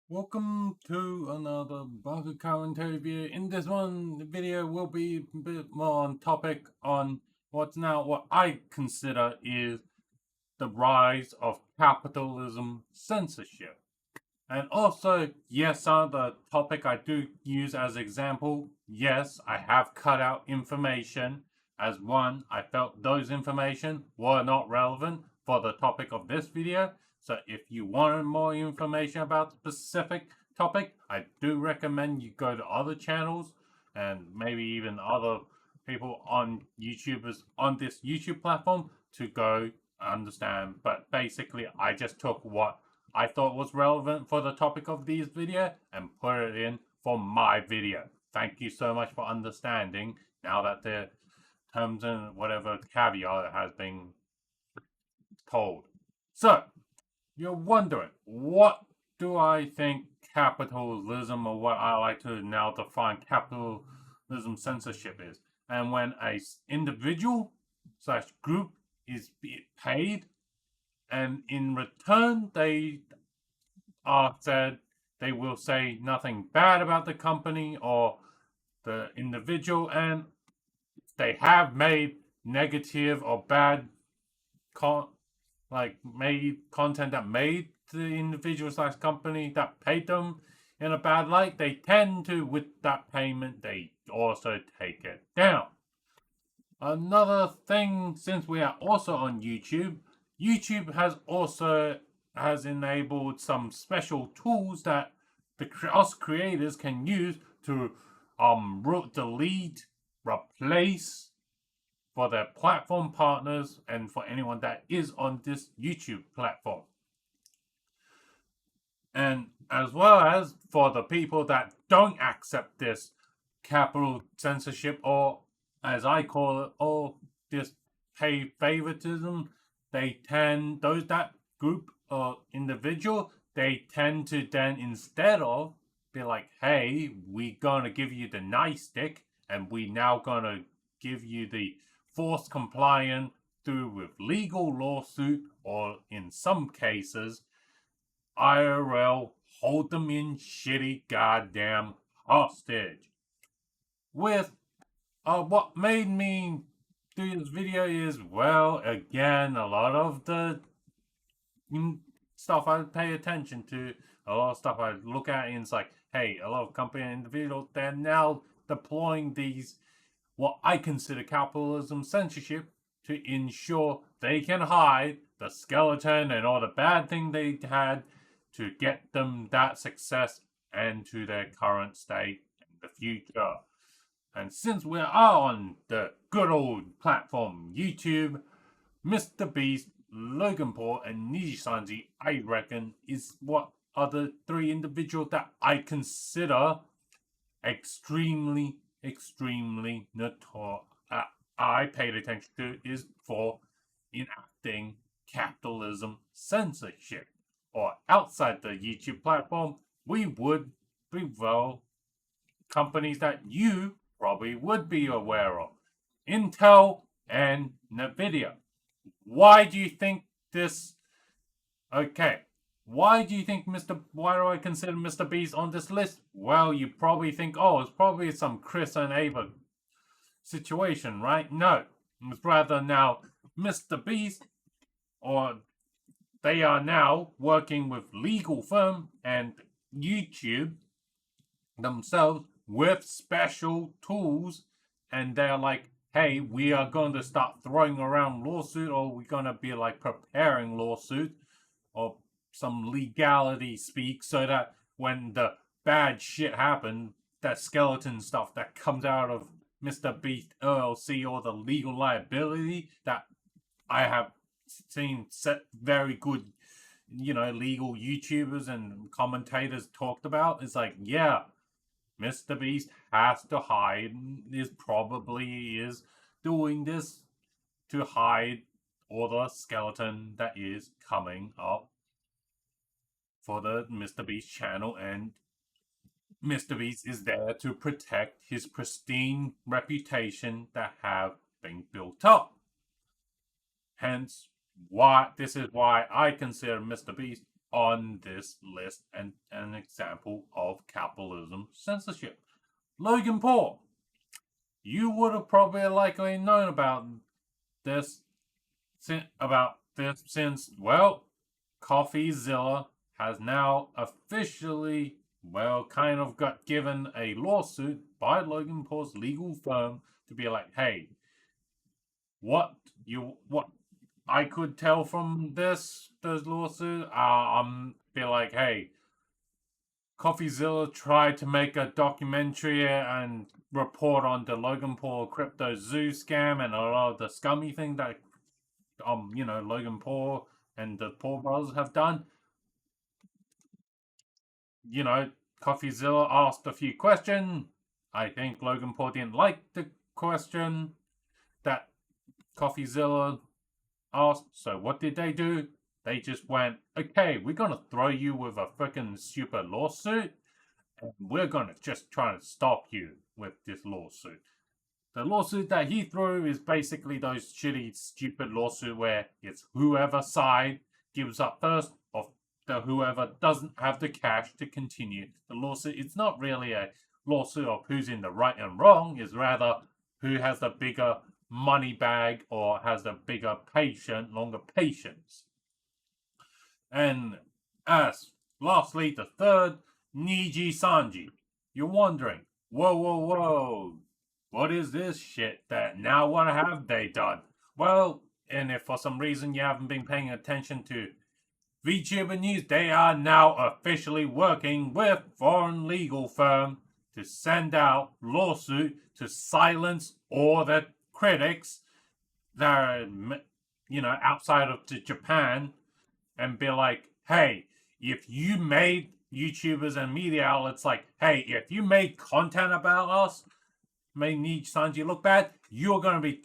Welcome to another Baka commentary video. In this one video, will be a bit more on topic on what I consider is the rise of capitalism censorship. And also, yes, on the topic I do use as example, yes, I have cut out information as one. I felt those information were not relevant for the topic of this video. So if you wanted more information about the specific topic, I do recommend you go to other channels and maybe even other people on YouTubers on this YouTube platform to go understand. But basically, I just took what I thought was relevant for the topic of this video and put it in for my video. Thank you so much for understanding now that the terms and whatever caveat has been told. So, you're wondering, what do I think capitalism, or what I like to now define capitalism censorship is? And when a individual slash group is paid, and in return they are said they will say nothing bad about the company or the individual, and they have made negative or bad made content that made the individual slash company that paid them in a bad light, they tend to, with that payment, they also take it down. Another thing, since we are also on YouTube, YouTube has enabled some special tools that us creators can use to delete, replace for their platform partners and for anyone that is on this YouTube platform. And as well as for the people that don't accept this capital censorship, or as I call it, or this pay favoritism, that group or individual, they tend to then, instead of be like, hey, we gonna give you the nice stick and we now gonna give you the forced compliant through with legal lawsuit, or in some cases IRL, hold them in shitty goddamn hostage. With what made me do this video is, well, again, a lot of the stuff I pay attention to, a lot of stuff I look at, and it's like, hey, a lot of company and individuals, they're now deploying these, what I consider capitalism censorship, to ensure they can hide the skeleton and all the bad thing they had to get them that success and to their current state in the future. And since we are on the good old platform YouTube, Mr. Beast, Logan Paul, and Nijisanji, I reckon, is what are the three individuals that I consider extremely notorious. I paid attention to is for enacting capitalism censorship. Or outside the YouTube platform, we would be, well, companies that you probably would be aware of. Intel and nvidia. Why do you think this? Okay. Why do I consider Mr. Beast on this list? Well, you probably think, oh, it's probably some Chris and Ava situation, right? No. It's rather now Mr. Beast, or they are now working with legal firm and YouTube themselves with special tools, and they're like, hey, we are going to start throwing around lawsuit, or we're going to be like preparing lawsuit or some legality speak, so that when the bad shit happens, that skeleton stuff that comes out of Mr. Beast LLC, or the legal liability that I have seen set very good, legal YouTubers and commentators talked about, is like, yeah, Mr. Beast has to hide, is doing this to hide all the skeleton that is coming up for the Mr. Beast channel, and Mr. Beast is there to protect his pristine reputation that have been built up. Hence, this is why I consider Mr. Beast on this list and an example of capitalism censorship. Logan Paul, you would have probably likely known this since, well, CoffeeZilla has now officially, well, kind of got given a lawsuit by Logan Paul's legal firm to be like, hey, what I could tell from this lawsuit, be like, hey, CoffeeZilla tried to make a documentary and report on the Logan Paul crypto zoo scam and a lot of the scummy thing that Logan Paul and the Paul brothers have done. CoffeeZilla asked a few questions. I think Logan Paul didn't like the question that CoffeeZilla asked. So what did they do? They just went, okay, we're gonna throw you with a freaking stupid lawsuit, and we're gonna just try to stop you with this lawsuit. The lawsuit that he threw is basically those shitty, stupid lawsuit where it's whoever side gives up first, or whoever doesn't have the cash to continue the lawsuit. It's not really a lawsuit of who's in the right and wrong, it's rather who has the bigger money bag or has the bigger longer patience. And as lastly, the third, nijisanji. You're wondering, whoa, what is this shit that now what have they done? Well, and if for some reason you haven't been paying attention to VTuber news, they are now officially working with foreign legal firm to send out lawsuit to silence all the critics that are, outside of Japan, and be like, hey, if you made YouTubers and media outlets like, hey, if you made content about us, made Nijisanji look bad, you're going to be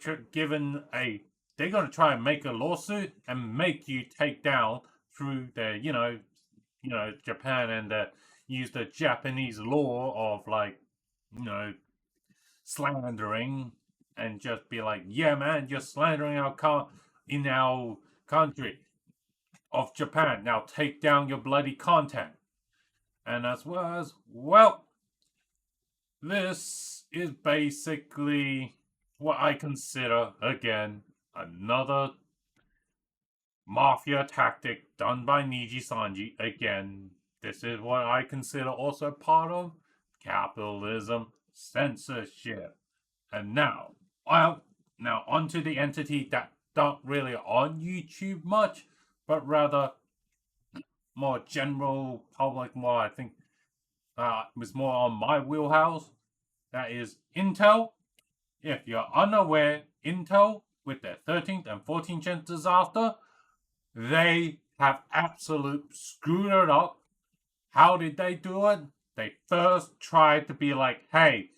they're going to try and make a lawsuit and make you take down through the, Japan and use the Japanese law of slandering and just be like, yeah, man, you're slandering in our country of Japan. Now take down your bloody content. And as well as, well, this is basically what I consider, again, another mafia tactic done by Nijisanji. Again, this is what I consider also part of capitalism censorship. And now onto the entity that not really on YouTube much, but rather more general public, more I think was more on my wheelhouse. That is Intel. If you're unaware, Intel, with their 13th and 14th gen disaster, they have absolute screwed it up. How did they do it? They first tried to be like, hey,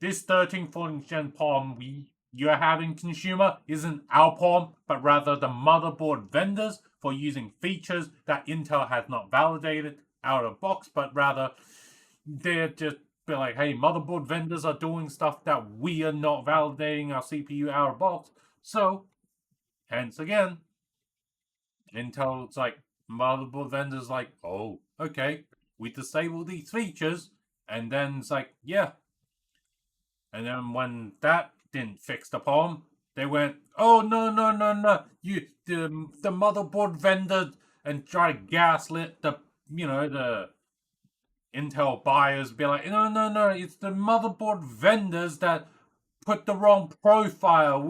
this 13th, 14th gen problem you're having, consumer, isn't our problem, but rather the motherboard vendors for using features that Intel has not validated out of box, but rather they're just be like, hey, motherboard vendors are doing stuff that we are not validating our CPU out of box. So, hence again, Intel's like, motherboard vendors like, oh, okay, we disable these features, and then it's like, yeah. And then when that didn't fix the problem, they went, oh, no, you, the motherboard vendor, and try to gaslit the Intel buyers, be like, no, it's the motherboard vendors that put the wrong profile.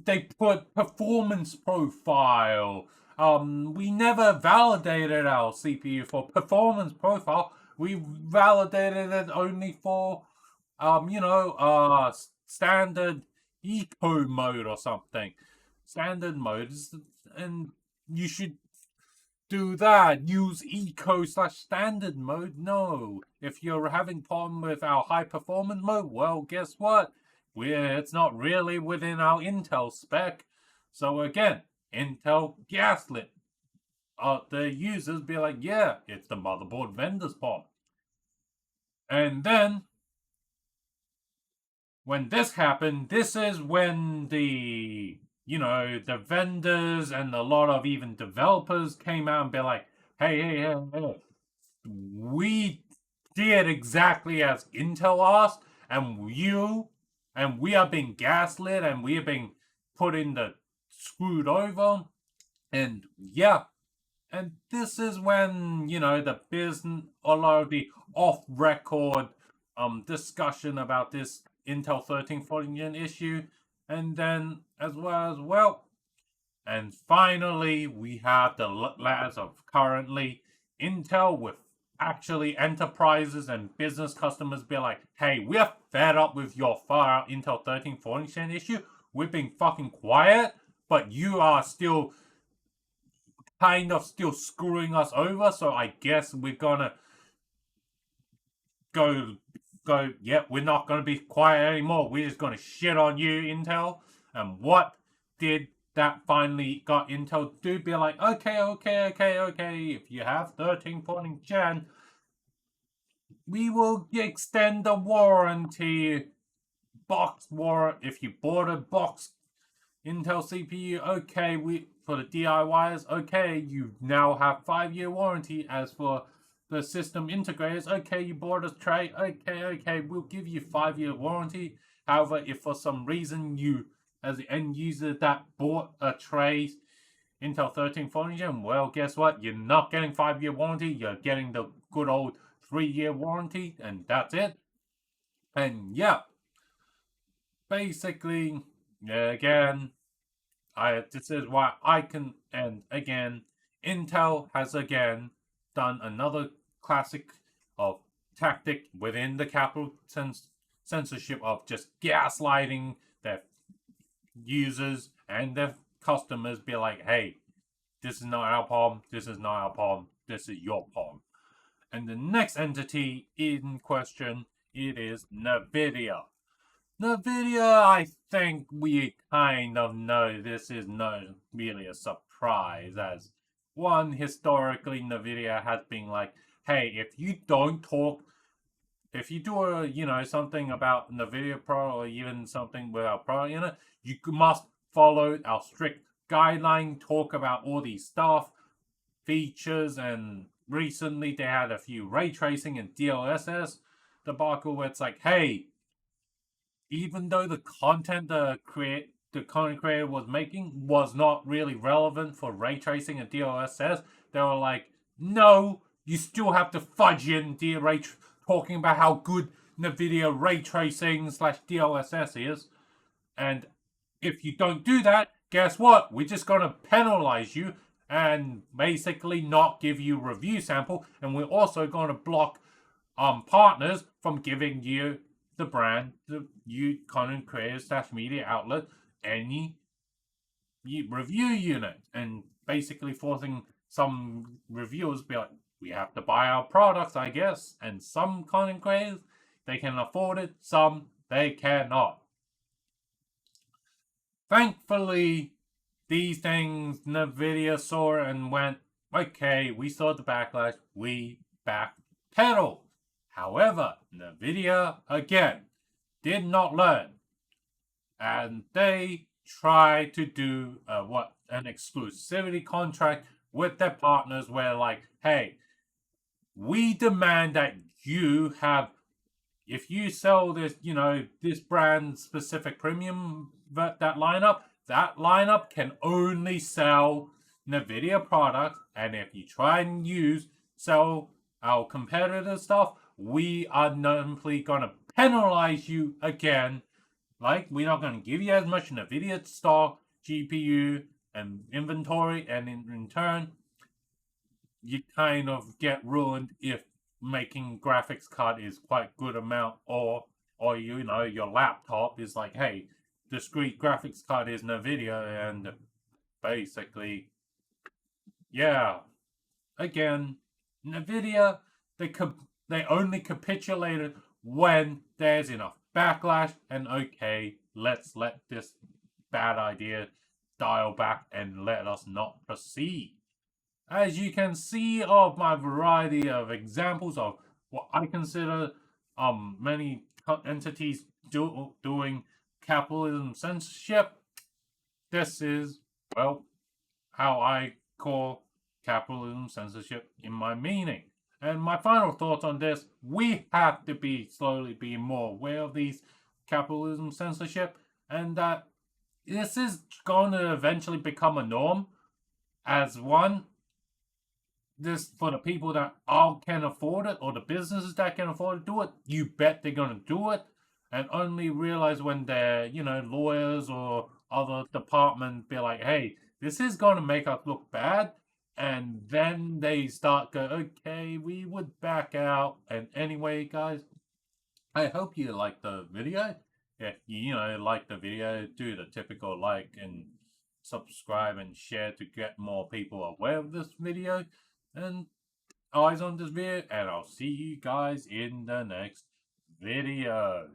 They put performance profile. We never validated our CPU for performance profile. We validated it only for, standard eco mode or something. Standard mode, and you should do that. Use eco/standard mode. No. If you're having problem with our high performance mode, well, guess what? It's not really within our Intel spec. So again, Intel gaslit the users, be like, yeah, it's the motherboard vendor's fault. And then when this happened, this is when the vendors and a lot of even developers came out and be like, hey, we did exactly as Intel asked, and we are being gaslit, and we are being put in the screwed over, and yeah, and this is when the business, a lot of the off-record discussion about this Intel 1340 issue, and then as well, and finally, we have the layers of currently Intel with actually enterprises and business customers be like, hey, we're fed up with your far out Intel 1340 issue. We've been fucking quiet, but you are still kind of still screwing us over. So I guess we're gonna go yep, we're not gonna be quiet anymore. We're just gonna shit on you, Intel. And what did that finally got Intel to do? Be like, okay. If you have 1340 Gen, we will extend the warranty. If you bought a box Intel CPU, okay, for the DIYers, okay, you now have 5-year warranty. As for the system integrators, okay, you bought a tray, okay, we'll give you 5-year warranty. However, if for some reason you, as the end user that bought a tray Intel 1340, well, guess what? You're not getting 5-year warranty. You're getting the good old 3-year warranty, and that's it. And yeah, basically, again, this is why I can, and again, Intel has again done another classic of tactic within the capital censorship of just gaslighting their users and their customers. Be like, hey, this is not our problem. This is not our problem. This is your problem. And the next entity in question, it is NVIDIA. NVIDIA, I think we kind of know this is not really a surprise, as one, historically, NVIDIA has been like, hey, if you do something about NVIDIA Pro or even something with our Pro, you must follow our strict guideline, talk about all these stuff, features, and recently they had a few ray tracing and DLSS debacle where it's like, hey, even though the content the content creator was making was not really relevant for ray tracing and DLSS, they were like, no, you still have to fudge in talking about how good NVIDIA ray tracing / DLSS is. And if you don't do that, guess what? We're just going to penalize you and basically not give you review sample. And we're also going to block partners from giving you the brand, you content creators / media outlet, any review unit, and basically forcing some reviewers to be like, we have to buy our products, I guess. And some content creators, they can afford it, some they cannot. Thankfully, these things NVIDIA saw and went, okay, we saw the backlash, we backpedal. However, NVIDIA, again, did not learn. And they tried to do an exclusivity contract with their partners where, like, hey, we demand that you have, if you sell this, this brand specific premium, that lineup can only sell NVIDIA products. And if you try and sell our competitor stuff, we are simply going to penalize you again. Like, we're not going to give you as much NVIDIA stock, GPU, and inventory, and in turn, you kind of get ruined if making graphics card is quite good amount, or your laptop is like, hey, discrete graphics card is NVIDIA, and basically, yeah, again, NVIDIA, they only capitulated when there's enough backlash, and okay, let's let this bad idea dial back and let us not proceed. As you can see of my variety of examples of what I consider many entities doing capitalism censorship, this is, well, how I call capitalism censorship in my meaning. And my final thoughts on this, we have to be slowly being more aware of these capitalism censorship, and that this is going to eventually become a norm. As one, this for the people that all can afford it, or the businesses that can afford to do it, you bet they're going to do it, and only realize when their lawyers or other departments be like, hey, this is going to make us look bad, and then they start go, okay, we would back out. And anyway, guys, I hope you like the video. If you like the video, do the typical like and subscribe and share to get more people aware of this video and eyes on this video. And I'll see you guys in the next video.